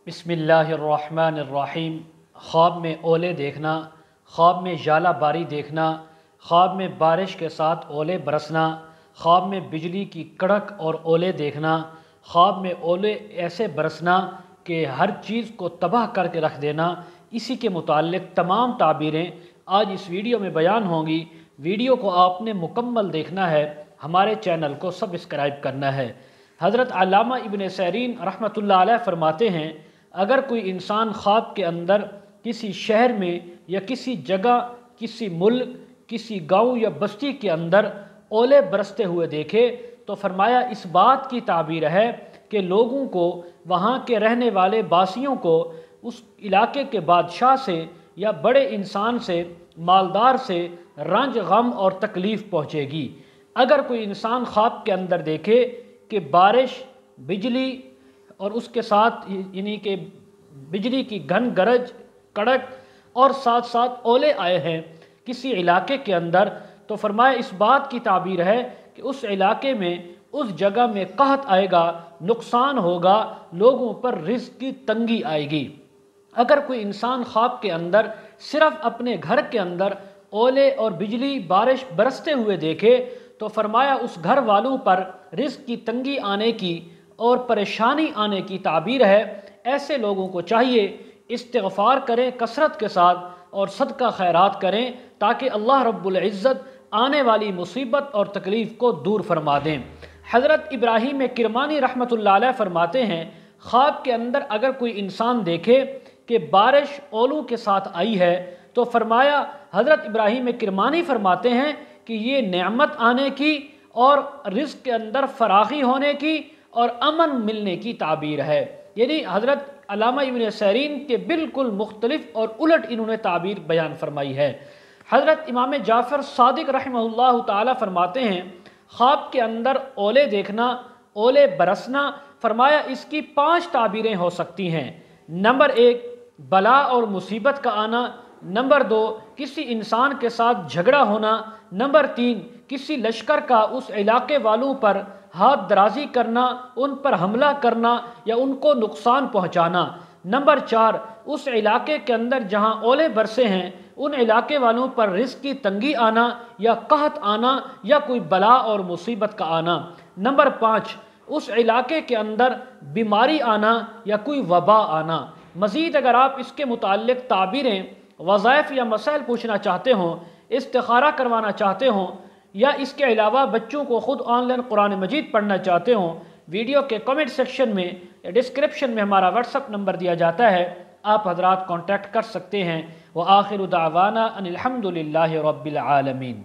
بسم اللہ الرحمن الرحیم۔ خواب میں اولے دیکھنا، خواب میں ژالہ باری دیکھنا، خواب میں بارش کے ساتھ اولے برسنا، خواب میں بجلی کی کڑک اور اولے دیکھنا، خواب میں اولے ایسے برسنا کہ ہر چیز کو تباہ کر کے رکھ دینا، اسی کے متعلق تمام تعبیریں آج اس ویڈیو میں بیان ہوں گی۔ ویڈیو کو آپ نے مکمل دیکھنا ہے، ہمارے چینل کو سبسکرائب کرنا ہے۔ حضرت علامہ ابن سیرین رحمۃ اللہ علیہ فرماتے ہیں، اگر کوئی انسان خواب کے اندر کسی شہر میں یا کسی جگہ، کسی ملک، کسی گاؤں یا بستی کے اندر اولے برستے ہوئے دیکھے تو فرمایا اس بات کی تعبیر ہے کہ لوگوں کو، وہاں کے رہنے والے باسیوں کو اس علاقے کے بادشاہ سے یا بڑے انسان سے، مالدار سے رنج، غم اور تکلیف پہنچے گی۔ اگر کوئی انسان خواب کے اندر دیکھے کہ بارش، بجلی اور اس کے ساتھ یعنی کہ بجلی کی گھن گرج، کڑک اور ساتھ ساتھ اولے آئے ہیں کسی علاقے کے اندر، تو فرمایا اس بات کی تعبیر ہے کہ اس علاقے میں، اس جگہ میں قحط آئے گا، نقصان ہوگا، لوگوں پر رزق کی تنگی آئے گی۔ اگر کوئی انسان خواب کے اندر صرف اپنے گھر کے اندر اولے اور بجلی، بارش برستے ہوئے دیکھے تو فرمایا اس گھر والوں پر رزق کی تنگی آنے کی اور پریشانی آنے کی تعبیر ہے۔ ایسے لوگوں کو چاہیے استغفار کریں کثرت کے ساتھ اور صدقہ خیرات کریں تاکہ اللہ رب العزت آنے والی مصیبت اور تکلیف کو دور فرما دیں۔ حضرت ابراہیم کرمانی رحمۃ اللہ علیہ فرماتے ہیں، خواب کے اندر اگر کوئی انسان دیکھے کہ بارش اولوں کے ساتھ آئی ہے تو فرمایا، حضرت ابراہیم کرمانی فرماتے ہیں کہ یہ نعمت آنے کی اور رزق کے اندر فراخی ہونے کی اور امن ملنے کی تعبیر ہے۔ یعنی حضرت علامہ ابن سیرین کے بالکل مختلف اور الٹ انہوں نے تعبیر بیان فرمائی ہے۔ حضرت امام جعفر صادق رحمہ اللہ تعالی فرماتے ہیں، خواب کے اندر اولے دیکھنا، اولے برسنا، فرمایا اس کی 5 تعبیریں ہو سکتی ہیں۔ نمبر 1، بلا اور مصیبت کا آنا۔ نمبر 2، کسی انسان کے ساتھ جھگڑا ہونا۔ نمبر 3، کسی لشکر کا اس علاقے والوں پر ہاتھ درازی کرنا، ان پر حملہ کرنا یا ان کو نقصان پہنچانا۔ نمبر 4، اس علاقے کے اندر جہاں اولے برسے ہیں ان علاقے والوں پر رزق کی تنگی آنا یا قحط آنا یا کوئی بلا اور مصیبت کا آنا۔ نمبر 5، اس علاقے کے اندر بیماری آنا یا کوئی وبا آنا۔ مزید اگر آپ اس کے متعلق تعبیریں، وظائف یا مسائل پوچھنا چاہتے ہوں، استخارہ کروانا چاہتے ہوں، یا اس کے علاوہ بچوں کو خود آن لائن قرآن مجید پڑھنا چاہتے ہوں، ویڈیو کے کمنٹ سیکشن میں یا ڈسکرپشن میں ہمارا واٹس ایپ نمبر دیا جاتا ہے، آپ حضرات کانٹیکٹ کر سکتے ہیں۔ وآخر دعوانا ان الحمد للہ رب العالمین۔